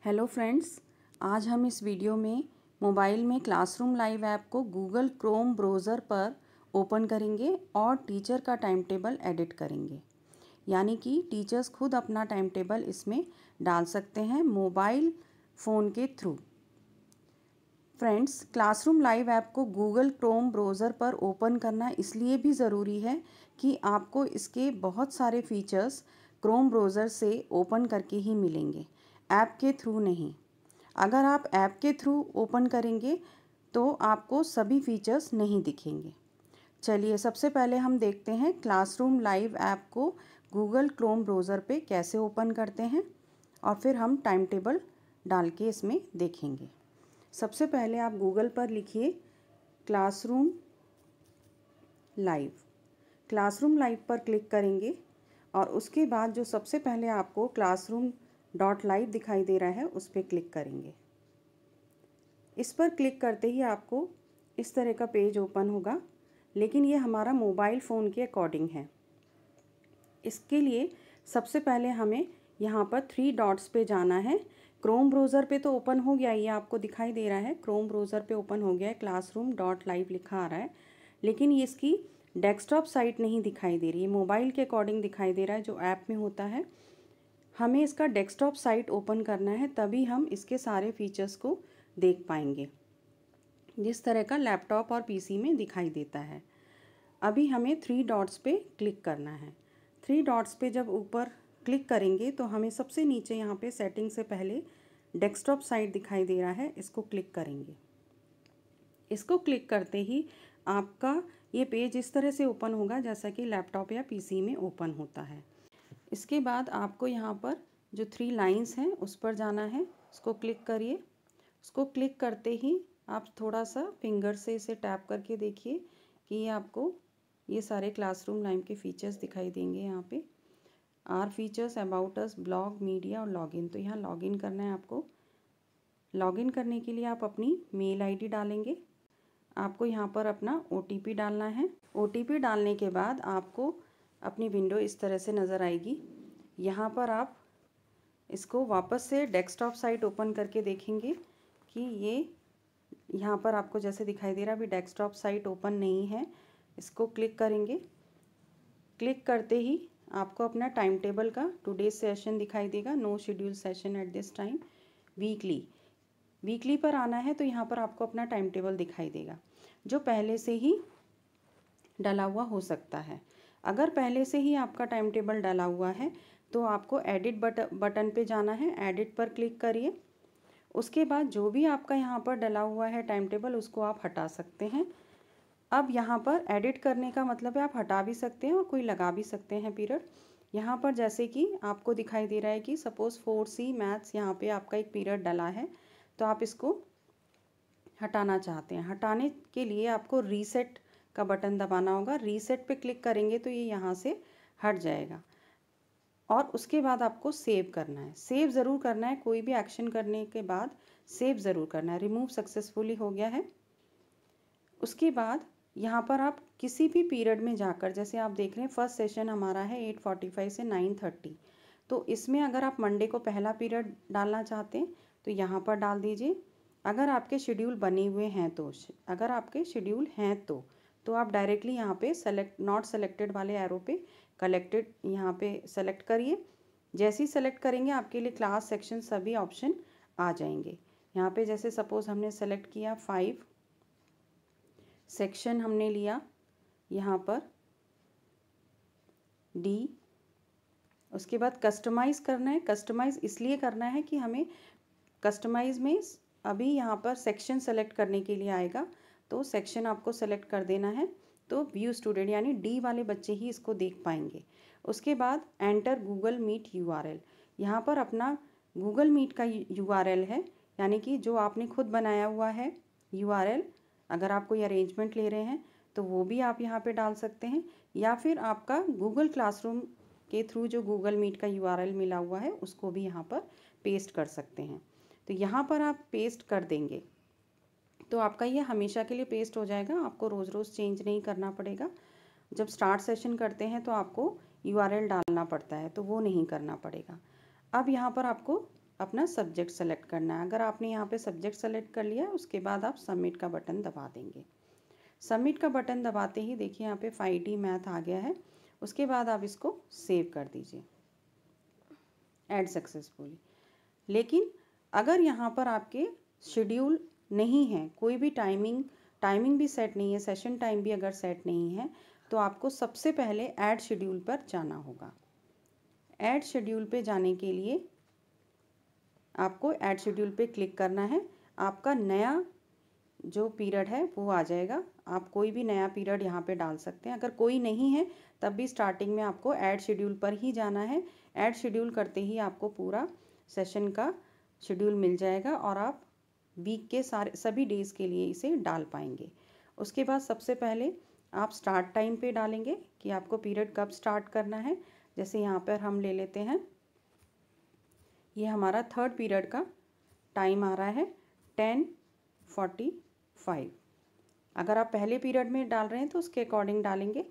Hello friends, आज हम इस वीडियो में मोबाइल में क्लासरूम लाइव ऐप को गूगल क्रोम ब्राउज़र पर ओपन करेंगे और टीचर का टाइम टेबल एडिट करेंगे। यानी कि टीचर्स खुद अपना टाइम टेबल इसमें डाल सकते हैं मोबाइल फ़ोन के through. Friends, classroom live app को गूगल क्रोम ब्राउज़र पर ओपन करना इसलिए भी ज़रूरी है कि आपको इसके बहुत सारे फीचर्स क्रोम ब्राउज़र से ओपन करके ही मिलेंगे, ऐप के थ्रू नहीं। अगर आप ऐप के थ्रू ओपन करेंगे तो आपको सभी फीचर्स नहीं दिखेंगे। चलिए सबसे पहले हम देखते हैं क्लासरूम लाइव ऐप को गूगल क्रोम ब्राउज़र पे कैसे ओपन करते हैं और फिर हम टाइम टेबल डाल के इसमें देखेंगे। सबसे पहले आप गूगल पर लिखिए क्लासरूम लाइव। क्लासरूम लाइव पर क्लिक करेंगे और उसके बाद जो सबसे पहले आपको classroom.live दिखाई दे रहा है उस पर क्लिक करेंगे। इस पर क्लिक करते ही आपको इस तरह का पेज ओपन होगा, लेकिन ये हमारा मोबाइल फ़ोन के अकॉर्डिंग है। इसके लिए सबसे पहले हमें यहाँ पर 3 डॉट्स पे जाना है। क्रोम ब्राउज़र पे तो ओपन हो गया, ये आपको दिखाई दे रहा है क्रोम ब्राउज़र पे ओपन हो गया है, classroom.live लिखा आ रहा है, लेकिन ये इसकी डेस्कटॉप साइट नहीं दिखाई दे रही है, मोबाइल के अकॉर्डिंग दिखाई दे रहा है जो ऐप में होता है। हमें इसका डेस्कटॉप साइट ओपन करना है, तभी हम इसके सारे फीचर्स को देख पाएंगे, जिस तरह का लैपटॉप और पीसी में दिखाई देता है। अभी हमें 3 डॉट्स पे क्लिक करना है। 3 डॉट्स पे जब ऊपर क्लिक करेंगे तो हमें सबसे नीचे यहाँ पे सेटिंग से पहले डेस्कटॉप साइट दिखाई दे रहा है, इसको क्लिक करेंगे। इसको क्लिक करते ही आपका ये पेज इस तरह से ओपन होगा जैसा कि लैपटॉप या पीसी में ओपन होता है। इसके बाद आपको यहाँ पर जो 3 लाइंस हैं उस पर जाना है, उसको क्लिक करिए। उसको क्लिक करते ही आप थोड़ा सा फिंगर से इसे टैप करके देखिए कि ये आपको ये सारे क्लासरूम लाइव के फीचर्स दिखाई देंगे। यहाँ पे are features, about us, blog, media और लॉगिन। तो यहाँ लॉगिन करना है आपको। लॉगिन करने के लिए आप अपनी मेल आईडी डालेंगे। आपको यहाँ पर अपना OTP डालना है। OTP डालने के बाद आपको अपनी विंडो इस तरह से नज़र आएगी। यहाँ पर आप इसको वापस से डेस्कटॉप साइट ओपन करके देखेंगे कि ये यहाँ पर आपको जैसे दिखाई दे रहा है, अभी डेस्कटॉप साइट ओपन नहीं है। इसको क्लिक करेंगे। क्लिक करते ही आपको अपना टाइम टेबल का टुडे सेशन दिखाई देगा, no schedule session at this time. Weekly पर आना है तो यहाँ पर आपको अपना टाइम टेबल दिखाई देगा, जो पहले से ही डला हुआ हो सकता है। अगर पहले से ही आपका टाइम टेबल डला हुआ है तो आपको एडिट बटन पे जाना है, एडिट पर क्लिक करिए। उसके बाद जो भी आपका यहाँ पर डला हुआ है टाइम टेबल उसको आप हटा सकते हैं। अब यहाँ पर एडिट करने का मतलब है आप हटा भी सकते हैं और कोई लगा भी सकते हैं पीरियड। यहाँ पर जैसे कि आपको दिखाई दे रहा है कि सपोज़ 4C मैथ्स यहाँ पे आपका एक पीरियड डला है, तो आप इसको हटाना चाहते हैं। हटाने के लिए आपको रीसेट का बटन दबाना होगा। रीसेट पे क्लिक करेंगे तो ये यहाँ से हट जाएगा और उसके बाद आपको सेव करना है। सेव ज़रूर करना है, कोई भी एक्शन करने के बाद सेव ज़रूर करना है। रिमूव सक्सेसफुली हो गया है। उसके बाद यहाँ पर आप किसी भी पीरियड में जाकर, जैसे आप देख रहे हैं फर्स्ट सेशन हमारा है 8:45 से 9:30, तो इसमें अगर आप मंडे को पहला पीरियड डालना चाहते हैं तो यहाँ पर डाल दीजिए। अगर आपके शेड्यूल बने हुए हैं तो, अगर आपके शेड्यूल हैं तो आप डायरेक्टली यहाँ पे सेलेक्ट नॉट सेलेक्टेड वाले एरो पे कलेक्टेड यहाँ पे सेलेक्ट करिए। जैसे ही सेलेक्ट करेंगे आपके लिए क्लास, सेक्शन सभी ऑप्शन आ जाएंगे। यहाँ पे जैसे सपोज़ हमने सेलेक्ट किया 5 सेक्शन, हमने लिया यहाँ पर D। उसके बाद कस्टमाइज़ करना है। कस्टमाइज़ इसलिए करना है कि हमें कस्टमाइज़ में अभी यहाँ पर सेक्शन सेलेक्ट करने के लिए आएगा, तो सेक्शन आपको सेलेक्ट कर देना है। तो व्यू स्टूडेंट यानी D वाले बच्चे ही इसको देख पाएंगे। उसके बाद एंटर गूगल मीट URL। यहाँ पर अपना गूगल मीट का URL है, यानी कि जो आपने खुद बनाया हुआ है URL। अगर आप कोई अरेंजमेंट ले रहे हैं तो वो भी आप यहाँ पे डाल सकते हैं, या फिर आपका गूगल क्लासरूम के थ्रू जो गूगल मीट का URL मिला हुआ है उसको भी यहाँ पर पेस्ट कर सकते हैं। तो यहाँ पर आप पेस्ट कर देंगे तो आपका ये हमेशा के लिए पेस्ट हो जाएगा, आपको रोज़ रोज़ चेंज नहीं करना पड़ेगा। जब स्टार्ट सेशन करते हैं तो आपको URL डालना पड़ता है, तो वो नहीं करना पड़ेगा। अब यहाँ पर आपको अपना सब्जेक्ट सेलेक्ट करना है। अगर आपने यहाँ पे सब्जेक्ट सेलेक्ट कर लिया है, उसके बाद आप सबमिट का बटन दबा देंगे। सबमिट का बटन दबाते ही देखिए यहाँ पे 5D मैथ आ गया है। उसके बाद आप इसको सेव कर दीजिए, ऐड सक्सेसफुली। लेकिन अगर यहाँ पर आपके शेड्यूल नहीं है, कोई भी टाइमिंग भी सेट नहीं है, सेशन टाइम भी अगर सेट नहीं है, तो आपको सबसे पहले ऐड शेड्यूल पर जाना होगा। ऐड शेड्यूल पे जाने के लिए आपको ऐड शेड्यूल पे क्लिक करना है। आपका नया जो पीरियड है वो आ जाएगा। आप कोई भी नया पीरियड यहाँ पे डाल सकते हैं। अगर कोई नहीं है तब भी स्टार्टिंग में आपको ऐड शेड्यूल पर ही जाना है। ऐड शेड्यूल करते ही आपको पूरा सेशन का शेड्यूल मिल जाएगा और आप वीक के सभी डेज़ के लिए इसे डाल पाएंगे। उसके बाद सबसे पहले आप स्टार्ट टाइम पे डालेंगे कि आपको पीरियड कब स्टार्ट करना है। जैसे यहाँ पर हम ले लेते हैं, ये हमारा थर्ड पीरियड का टाइम आ रहा है 10:45। अगर आप पहले पीरियड में डाल रहे हैं तो उसके अकॉर्डिंग डालेंगे।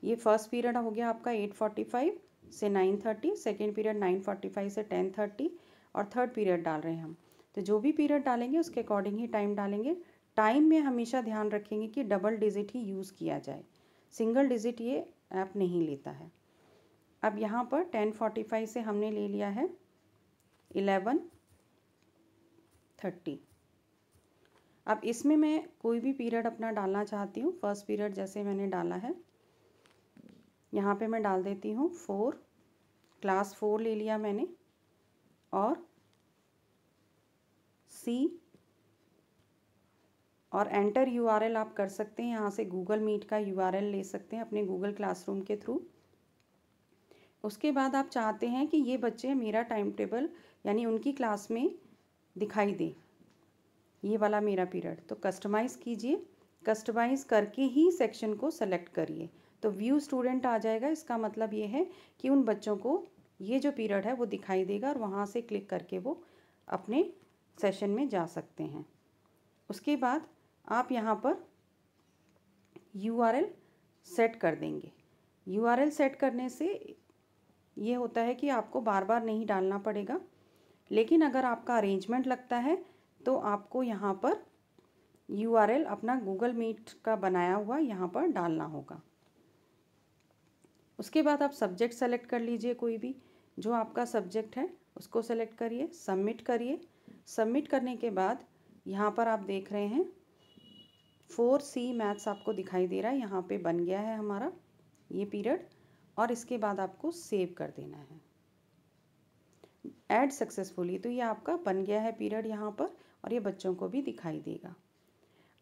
ये फर्स्ट पीरियड हो गया आपका 8:45 से 9:30, सेकेंड पीरियड 9:45 से 10:30 और थर्ड पीरियड डाल रहे हैं हम। तो जो भी पीरियड डालेंगे उसके अकॉर्डिंग ही टाइम डालेंगे। टाइम में हमेशा ध्यान रखेंगे कि डबल डिजिट ही यूज़ किया जाए, सिंगल डिजिट ये ऐप नहीं लेता है। अब यहाँ पर 10:45 से हमने ले लिया है 11:30। अब इसमें मैं कोई भी पीरियड अपना डालना चाहती हूँ। फर्स्ट पीरियड जैसे मैंने डाला है, यहाँ पे मैं डाल देती हूँ 4, क्लास 4 ले लिया मैंने, और C और एंटर URL आप कर सकते हैं। यहाँ से गूगल मीट का URL ले सकते हैं अपने गूगल क्लासरूम के थ्रू। उसके बाद आप चाहते हैं कि ये बच्चे मेरा टाइम टेबल यानी उनकी क्लास में दिखाई दे, ये वाला मेरा पीरियड, तो कस्टमाइज़ कीजिए। कस्टमाइज़ करके ही सेक्शन को सेलेक्ट करिए तो व्यू स्टूडेंट आ जाएगा। इसका मतलब ये है कि उन बच्चों को ये जो पीरियड है वो दिखाई देगा और वहाँ से क्लिक करके वो अपने सेशन में जा सकते हैं। उसके बाद आप यहाँ पर URL सेट कर देंगे। URL सेट करने से ये होता है कि आपको बार बार नहीं डालना पड़ेगा। लेकिन अगर आपका अरेंजमेंट लगता है तो आपको यहाँ पर URL अपना गूगल मीट का बनाया हुआ यहाँ पर डालना होगा। उसके बाद आप सब्जेक्ट सेलेक्ट कर लीजिए, कोई भी जो आपका सब्जेक्ट है उसको सेलेक्ट करिए, सबमिट करिए। सबमिट करने के बाद यहाँ पर आप देख रहे हैं 4C मैथ्स आपको दिखाई दे रहा है। यहाँ पे बन गया है हमारा ये पीरियड और इसके बाद आपको सेव कर देना है, ऐड सक्सेसफुली। तो ये आपका बन गया है पीरियड यहाँ पर और ये बच्चों को भी दिखाई देगा।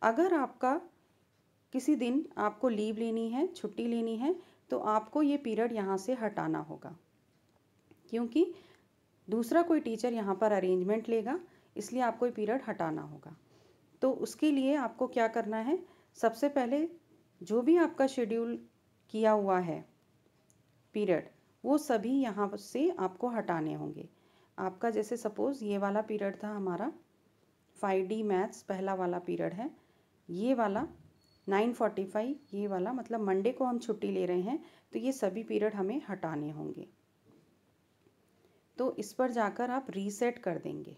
अगर आपका किसी दिन आपको लीव लेनी है, छुट्टी लेनी है, तो आपको ये पीरियड यहाँ से हटाना होगा क्योंकि दूसरा कोई टीचर यहाँ पर अरेंजमेंट लेगा, इसलिए आपको ये पीरियड हटाना होगा। तो उसके लिए आपको क्या करना है, सबसे पहले जो भी आपका शेड्यूल किया हुआ है पीरियड वो सभी यहाँ से आपको हटाने होंगे। आपका जैसे सपोज़ ये वाला पीरियड था हमारा 5D मैथ्स, पहला वाला पीरियड है। ये वाला 9:45, ये वाला मतलब मंडे को हम छुट्टी ले रहे हैं, तो ये सभी पीरियड हमें हटाने होंगे। तो इस पर जाकर आप रीसेट कर देंगे।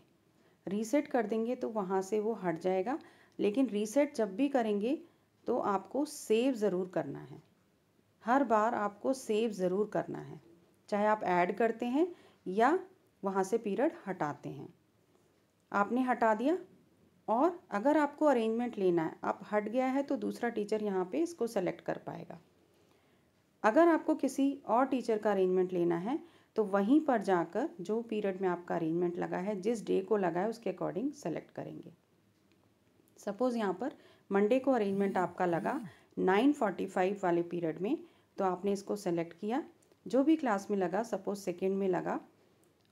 रीसेट कर देंगे तो वहाँ से वो हट जाएगा। लेकिन रीसेट जब भी करेंगे तो आपको सेव ज़रूर करना है। हर बार आपको सेव ज़रूर करना है, चाहे आप ऐड करते हैं या वहाँ से पीरियड हटाते हैं। आपने हटा दिया और अगर आपको अरेंजमेंट लेना है, आप हट गया है तो दूसरा टीचर यहाँ पे इसको सेलेक्ट कर पाएगा। अगर आपको किसी और टीचर का अरेंजमेंट लेना है तो वहीं पर जाकर जो पीरियड में आपका अरेंजमेंट लगा है, जिस डे को लगा है उसके अकॉर्डिंग सेलेक्ट करेंगे। सपोज़ यहाँ पर मंडे को अरेंजमेंट आपका लगा 9:45 वाले पीरियड में, तो आपने इसको सेलेक्ट किया। जो भी क्लास में लगा, सपोज़ सेकेंड में लगा,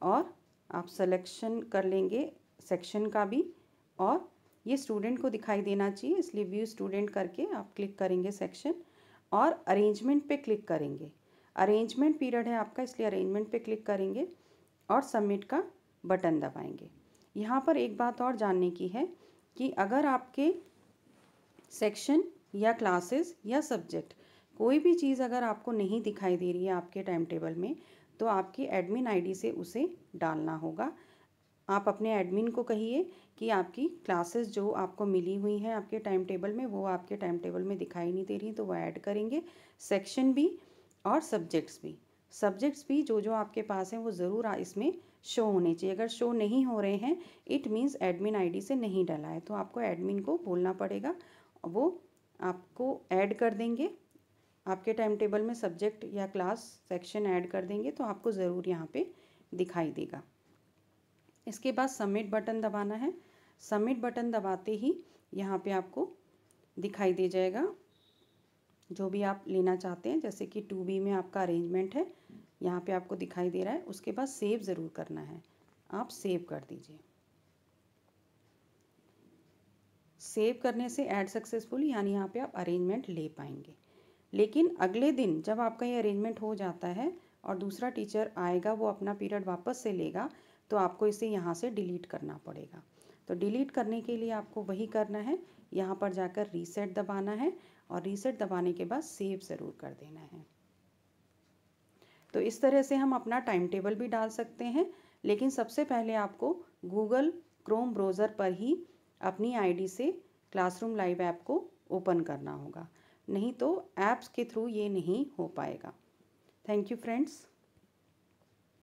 और आप सिलेक्शन कर लेंगे सेक्शन का भी, और ये स्टूडेंट को दिखाई देना चाहिए इसलिए व्यू स्टूडेंट करके आप क्लिक करेंगे सेक्शन और अरेंजमेंट पे क्लिक करेंगे। अरेंजमेंट पीरियड है आपका इसलिए अरेंजमेंट पे क्लिक करेंगे और सबमिट का बटन दबाएंगे। यहाँ पर एक बात और जानने की है कि अगर आपके सेक्शन या क्लासेस या सब्जेक्ट कोई भी चीज़ अगर आपको नहीं दिखाई दे रही है आपके टाइम टेबल में, तो आपकी एडमिन आईडी से उसे डालना होगा। आप अपने एडमिन को कहिए कि आपकी क्लासेस जो आपको मिली हुई हैं आपके टाइम टेबल में, वो आपके टाइम टेबल में दिखाई नहीं दे रही, तो वो ऐड करेंगे। सेक्शन भी और सब्जेक्ट्स भी जो जो आपके पास हैं वो ज़रूर इसमें शो होने चाहिए। अगर शो नहीं हो रहे हैं, इट मीन्स एडमिन आईडी से नहीं डाला है, तो आपको एडमिन को बोलना पड़ेगा, वो आपको ऐड कर देंगे। आपके टाइम टेबल में सब्जेक्ट या क्लास सेक्शन ऐड कर देंगे, तो आपको ज़रूर यहाँ पे दिखाई देगा। इसके बाद सबमिट बटन दबाना है। सबमिट बटन दबाते ही यहाँ पे आपको दिखाई दे जाएगा जो भी आप लेना चाहते हैं। जैसे कि 2B में आपका अरेंजमेंट है, यहाँ पे आपको दिखाई दे रहा है। उसके बाद सेव ज़रूर करना है, आप सेव कर दीजिए। सेव करने से ऐड सक्सेसफुल, यानी यहाँ पे आप अरेंजमेंट ले पाएंगे। लेकिन अगले दिन जब आपका ये अरेंजमेंट हो जाता है और दूसरा टीचर आएगा, वो अपना पीरियड वापस से लेगा, तो आपको इसे यहाँ से डिलीट करना पड़ेगा। तो डिलीट करने के लिए आपको वही करना है, यहाँ पर जाकर रीसेट दबाना है और रीसेट दबाने के बाद सेव ज़रूर कर देना है। तो इस तरह से हम अपना टाइम टेबल भी डाल सकते हैं, लेकिन सबसे पहले आपको गूगल क्रोम ब्राउज़र पर ही अपनी आईडी से क्लासरूम लाइव ऐप को ओपन करना होगा, नहीं तो ऐप्स के थ्रू ये नहीं हो पाएगा। Thank you friends.